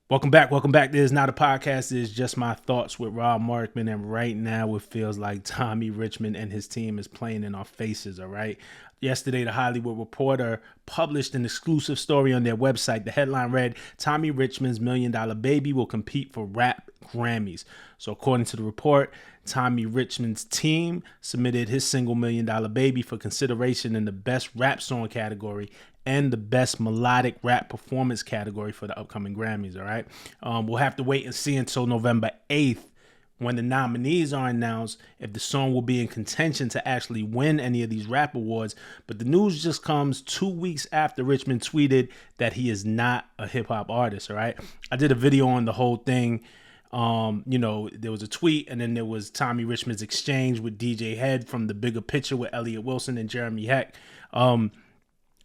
Welcome back. Welcome back. This is not a podcast. It's just my thoughts with Rob Markman. And right now, it feels like Tommy Richman and his team is playing in our faces. All right. Yesterday, the Hollywood Reporter published an exclusive story on their website. The headline read, Tommy Richman's $1 Million Baby will compete for rap Grammys. So, according to the report, Tommy Richman's team submitted his single $1 Million Baby for consideration in the Best Rap Song category and the Best Melodic Rap Performance category for the upcoming Grammys. All right. We'll have to wait and see until November 8th when the nominees are announced if the song will be in contention to actually win any of these rap awards. But the news just comes 2 weeks after Richman tweeted that he is not a hip hop artist. All right. I did a video on the whole thing. There was a tweet and then there was Tommy Richman's exchange with DJ Head from The Bigger Picture with Elliott Wilson and Jeremy Heck.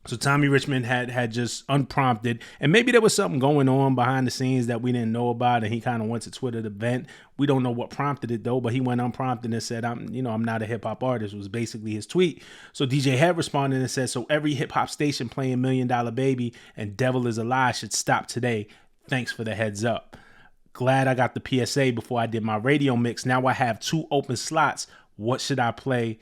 So Tommy Richman had just unprompted, and maybe there was something going on behind the scenes that we didn't know about, and he kind of went to Twitter to vent. We don't know what prompted it though, but he went unprompted and said, I'm not a hip hop artist, was basically his tweet. So DJ Head responded and said, so every hip hop station playing $1 Million Baby and Devil Is a Lie should stop today. Thanks for the heads up. Glad I got the PSA before I did my radio mix. Now I have 2 open slots. What should I play?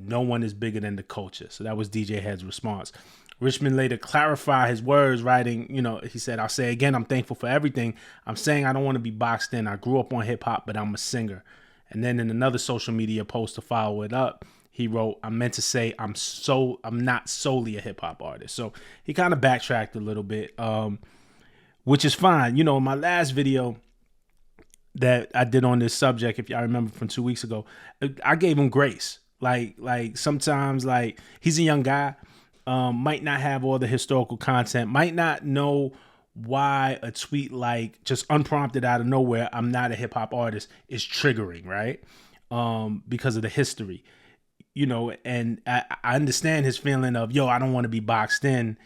No one is bigger than the culture. So that was DJ Head's response. Richman later clarified his words, writing, he said, I'll say again, I'm thankful for everything. I'm saying I don't want to be boxed in. I grew up on hip hop, but I'm a singer. And then in another social media post to follow it up, he wrote, I meant to say I'm not solely a hip hop artist. So he kind of backtracked a little bit, which is fine. In my last video that I did on this subject, if y'all remember from 2 weeks ago, I gave him grace. Like sometimes, like, he's a young guy, might not have all the historical content, might not know why a tweet like just unprompted out of nowhere, I'm not a hip hop artist, is triggering, right? Because of the history, and I understand his feeling of, I don't want to be boxed in.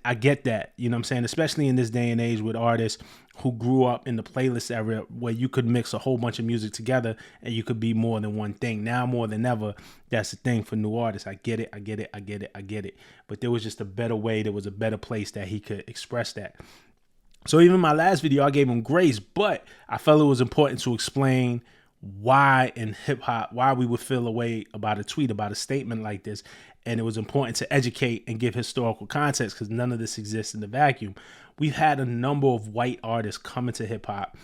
I get that, what I'm saying? Especially in this day and age with artists who grew up in the playlist era where you could mix a whole bunch of music together and you could be more than one thing. Now more than ever, that's the thing for new artists. I get it. But there was just a better way. There was a better place that he could express that. So even my last video, I gave him grace, but I felt it was important to explain why in hip hop, why we would feel a way about a tweet, about a statement like this. And it was important to educate and give historical context because none of this exists in the vacuum. We've had a number of white artists come into hip hop,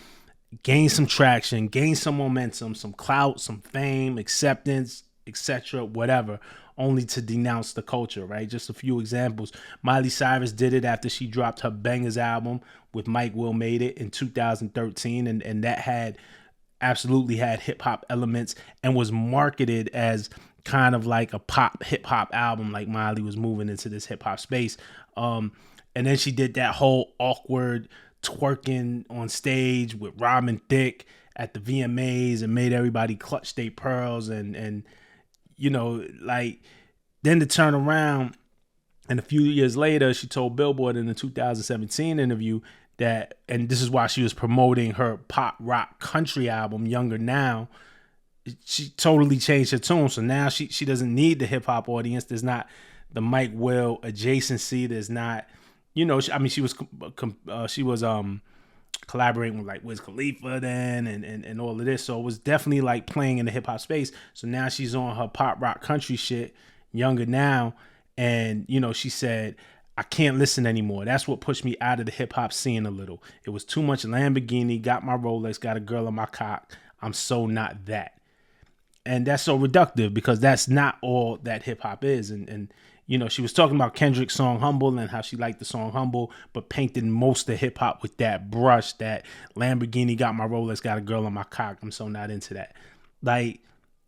gain some traction, gain some momentum, some clout, some fame, acceptance, etc., whatever, only to denounce the culture, right? Just a few examples. Miley Cyrus did it after she dropped her Bangers album with Mike Will Made It in 2013, and that had absolutely had hip hop elements and was marketed as kind of like a pop hip hop album, like Miley was moving into this hip hop space. And then she did that whole awkward twerking on stage with Robin Thicke at the VMAs and made everybody clutch their pearls and then to turn around and a few years later, she told Billboard in the 2017 interview that, and this is why she was promoting her pop rock country album, Younger Now, she totally changed her tune. So now she doesn't need the hip hop audience. There's not the Mike Will adjacency. There's not, she was collaborating with like Wiz Khalifa then and all of this. So it was definitely like playing in the hip hop space. So now she's on her pop rock country shit, Younger Now. And, she said, I can't listen anymore. That's what pushed me out of the hip hop scene a little. It was too much Lamborghini, got my Rolex, got a girl on my cock. I'm so not that. And that's so reductive because that's not all that hip hop is. And she was talking about Kendrick's song Humble and how she liked the song Humble, but painted most of hip hop with that brush, that Lamborghini, got my Rolex, got a girl on my cock. I'm so not into that. Like,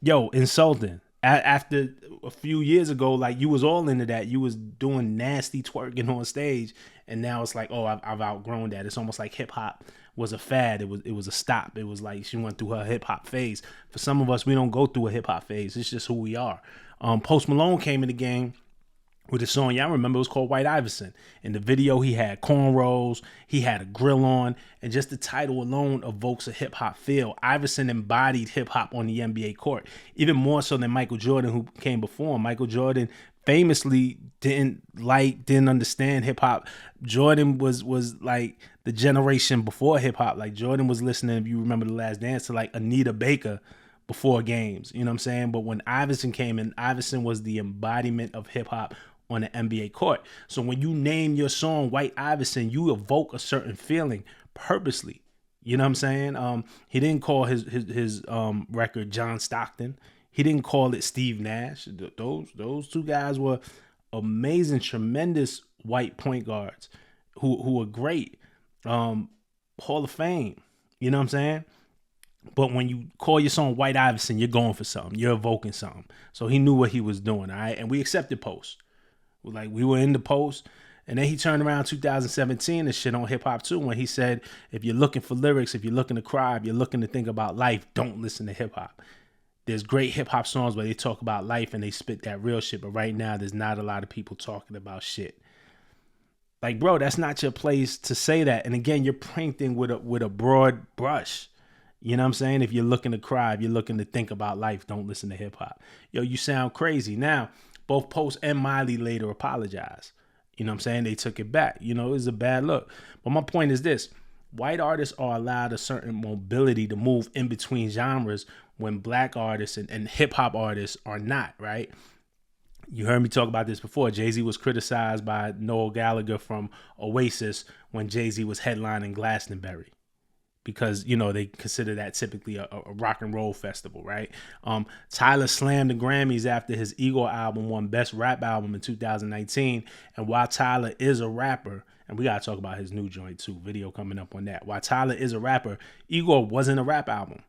insulting. After a few years ago, like, you was all into that. You was doing nasty twerking on stage, and now it's like, oh, I've outgrown that. It's almost like hip hop was a fad. It was a stop. It was like she went through her hip hop phase. For some of us, we don't go through a hip hop phase. It's just who we are. Post Malone came in the game with a song y'all remember. It was called White Iverson. In the video, he had cornrows, he had a grill on, and just the title alone evokes a hip hop feel. Iverson embodied hip hop on the NBA court, even more so than Michael Jordan, who came before him. Michael Jordan famously didn't understand hip hop. Jordan was like the generation before hip hop. Like Jordan was listening, if you remember The Last Dance, to like Anita Baker before games. You know what I'm saying? But when Iverson came in, Iverson was the embodiment of hip hop on the NBA court. So when you name your song White Iverson, you evoke a certain feeling purposely. You know what I'm saying? He didn't call his record John Stockton. He didn't call it Steve Nash. Those two guys were amazing, tremendous white point guards who were great. Hall of Fame. You know what I'm saying? But when you call your song White Iverson, you're going for something. You're evoking something. So he knew what he was doing, all right? And we accepted Post. Like, we were in the Post. And then he turned around 2017 and shit on hip hop too, when he said, if you're looking for lyrics, if you're looking to cry, if you're looking to think about life, don't listen to hip hop. There's great hip hop songs where they talk about life and they spit that real shit. But right now, there's not a lot of people talking about shit. Like, bro, that's not your place to say that. And again, you're painting with a broad brush. You know what I'm saying? If you're looking to cry, if you're looking to think about life, don't listen to hip hop. Yo, you sound crazy. Now, both Post and Miley later apologized. You know what I'm saying? They took it back. You know, it was a bad look. But my point is this. White artists are allowed a certain mobility to move in between genres when black artists and hip-hop artists are not, right? You heard me talk about this before. Jay-Z was criticized by Noel Gallagher from Oasis when Jay-Z was headlining Glastonbury, because, you know, they consider that typically a rock and roll festival, right? Tyler slammed the Grammys after his Igor album won Best Rap Album in 2019. And while Tyler is a rapper, and we got to talk about his new joint too, video coming up on that. While Tyler is a rapper, Igor wasn't a rap album.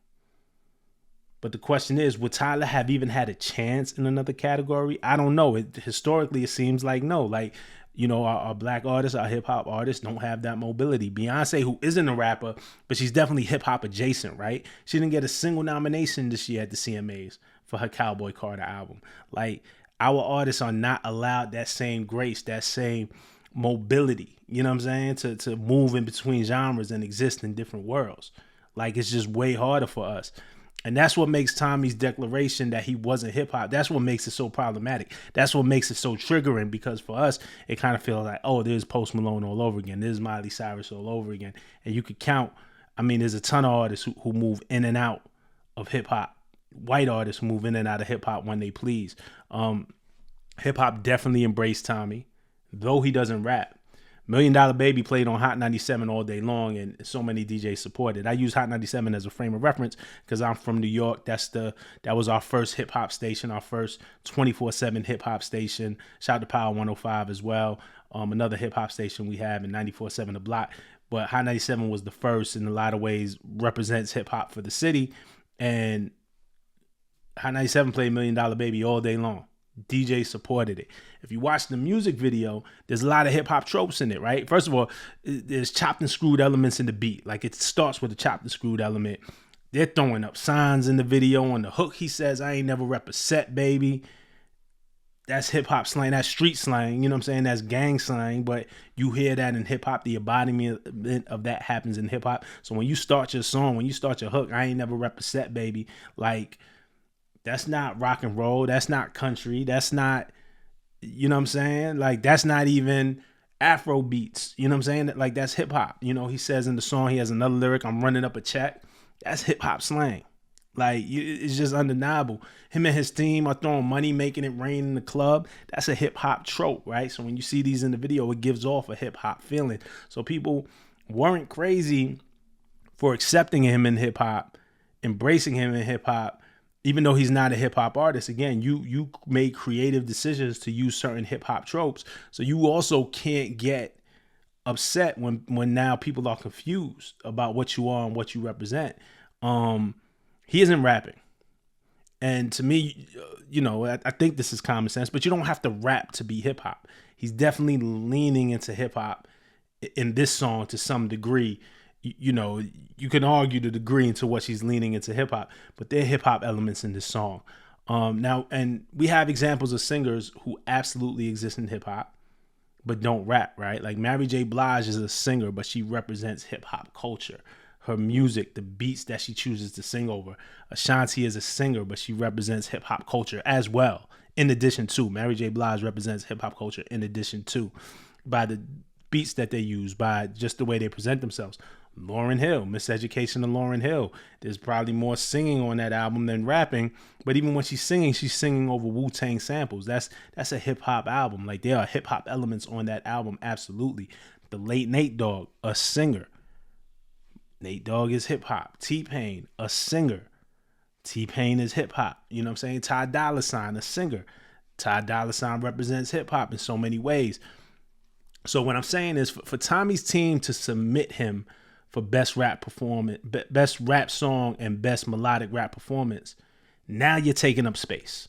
But the question is, would Tyler have even had a chance in another category? I don't know. Historically, it seems like no. Like, you know, our black artists, our hip hop artists don't have that mobility. Beyonce, who isn't a rapper, but she's definitely hip hop adjacent, right? She didn't get a single nomination this year at the CMAs for her Cowboy Carter album. Like, our artists are not allowed that same grace, that same mobility, you know what I'm saying? To move in between genres and exist in different worlds. Like, it's just way harder for us. And that's what makes Tommy's declaration that he wasn't hip hop. That's what makes it so problematic. That's what makes it so triggering, because for us, it kind of feels like, oh, there's Post Malone all over again. There's Miley Cyrus all over again. And you could count, I mean, there's a ton of artists who move in and out of hip hop. White artists move in and out of hip hop when they please. Hip hop definitely embraced Tommy, though he doesn't rap. $1 Million Baby played on Hot 97 all day long, and so many DJs supported. I use Hot 97 as a frame of reference because I'm from New York. That was our first hip hop station, our first 24/7 hip hop station. Shout out to Power 105 as well. Another hip hop station we have in 94.7 The Block. But Hot 97 was the first, in a lot of ways, represents hip hop for the city. And Hot 97 played $1 Million Baby all day long. DJ supported it. If you watch the music video, there's a lot of hip hop tropes in it, right? First of all, there's chopped and screwed elements in the beat. Like, it starts with a chopped and screwed element. They're throwing up signs in the video. On the hook, he says, "I ain't never rep a set, baby." That's hip hop slang. That's street slang. You know what I'm saying? That's gang slang. But you hear that in hip hop. The embodiment of that happens in hip hop. So when you start your song, when you start your hook, "I ain't never rep a set, baby," like, that's not rock and roll. That's not country. That's not, you know what I'm saying? Like, that's not even Afro beats. You know what I'm saying? Like, that's hip hop. You know, he says in the song, he has another lyric, "I'm running up a check." That's hip hop slang. Like, it's just undeniable. Him and his team are throwing money, making it rain in the club. That's a hip hop trope, right? So when you see these in the video, it gives off a hip hop feeling. So people weren't crazy for accepting him in hip hop, embracing him in hip hop, even though he's not a hip hop artist. Again, you made creative decisions to use certain hip hop tropes. So you also can't get upset when now people are confused about what you are and what you represent. He isn't rapping. And to me, you know, I think this is common sense, but you don't have to rap to be hip hop. He's definitely leaning into hip hop in this song to some degree. You know, you can argue the degree into what she's leaning into hip hop, but there are hip hop elements in this song. Now, and we have examples of singers who absolutely exist in hip hop, but don't rap, right? Like Mary J. Blige is a singer, but she represents hip hop culture. Her music, the beats that she chooses to sing over. Ashanti is a singer, but she represents hip hop culture as well. In addition to, Mary J. Blige represents hip hop culture in addition to, by the beats that they use, by just the way they present themselves. Lauryn Hill, Miseducation of Lauryn Hill. There's probably more singing on that album than rapping, but even when she's singing over Wu-Tang samples. That's a hip hop album. Like, there are hip hop elements on that album, absolutely. The late Nate Dogg, a singer. Nate Dogg is hip hop. T-Pain, a singer. T-Pain is hip hop. You know what I'm saying? Ty Dolla $ign, a singer. Ty Dolla $ign represents hip hop in so many ways. So what I'm saying is, for Tommy's team to submit him for best rap performance, best rap song, and best melodic rap performance, now you're taking up space.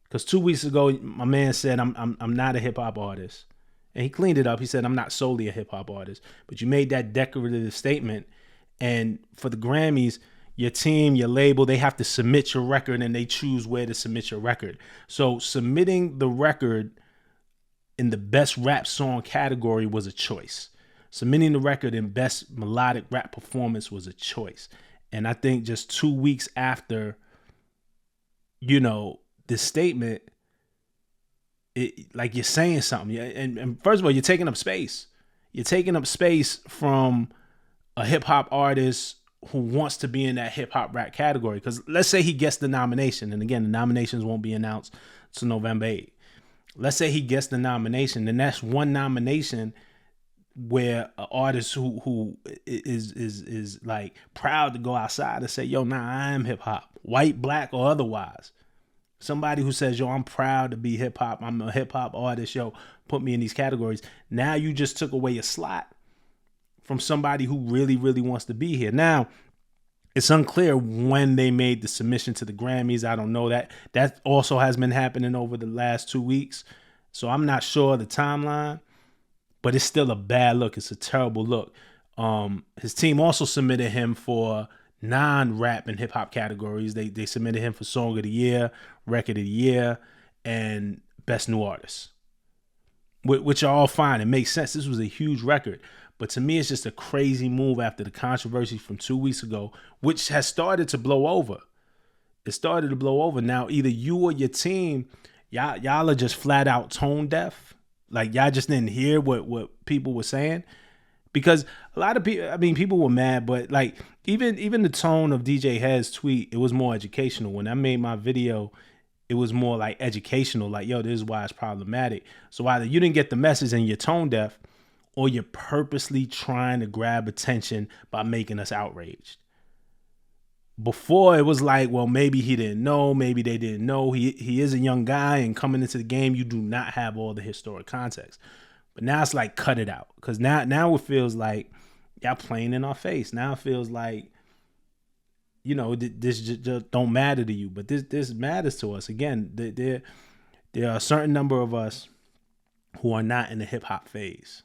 Because 2 weeks ago, my man said, I'm not a hip hop artist. And he cleaned it up. He said, I'm not solely a hip hop artist. But you made that declarative statement. And for the Grammys, your team, your label, they have to submit your record, and they choose where to submit your record. So submitting the record in the best rap song category was a choice. Submitting the record in best melodic rap performance was a choice. And I think just 2 weeks after, this statement, like, you're saying something. And first of all, you're taking up space. You're taking up space from a hip hop artist who wants to be in that hip hop rap category. Because let's say he gets the nomination. And again, the nominations won't be announced until November 8th. Let's say he gets the nomination. Then that's one nomination where an artist who is like proud to go outside and say, yo, nah, I am hip hop, white, black, or otherwise. Somebody who says, yo, I'm proud to be hip hop. I'm a hip hop artist. Yo, put me in these categories. Now you just took away a slot from somebody who really, really wants to be here. Now, it's unclear when they made the submission to the Grammys. I don't know that. That also has been happening over the last 2 weeks. So I'm not sure the timeline, but it's still a bad look. It's a terrible look. His team also submitted him for non-rap and hip hop categories. They submitted him for Song of the Year, Record of the Year, and Best New Artist, which are all fine. It makes sense. This was a huge record. But to me, it's just a crazy move after the controversy from 2 weeks ago, which has started to blow over. It started to blow over. Now, either you or your team, y'all are just flat out tone deaf. Like, y'all just didn't hear what people were saying. Because a lot of people, people were mad, but like even the tone of DJ Head's tweet, it was more educational. When I made my video, it was more like educational. Like, yo, this is why it's problematic. So either you didn't get the message and you're tone deaf, or you're purposely trying to grab attention by making us outraged. Before, it was like, well, maybe he didn't know, maybe they didn't know. He is a young guy, and coming into the game, you do not have all the historic context. But now it's like, cut it out. Because now it feels like y'all playing in our face. Now it feels like, this just don't matter to you. But this matters to us. Again, there are a certain number of us who are not in the hip-hop phase.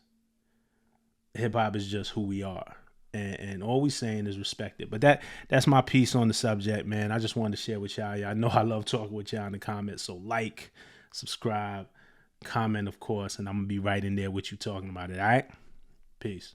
Hip-hop is just who we are. And all we saying is respect it. But that's my piece on the subject, man. I just wanted to share with y'all. Y'all know I love talking with y'all in the comments. So like, subscribe, comment, of course. And I'm going to be right in there with you talking about it. All right? Peace.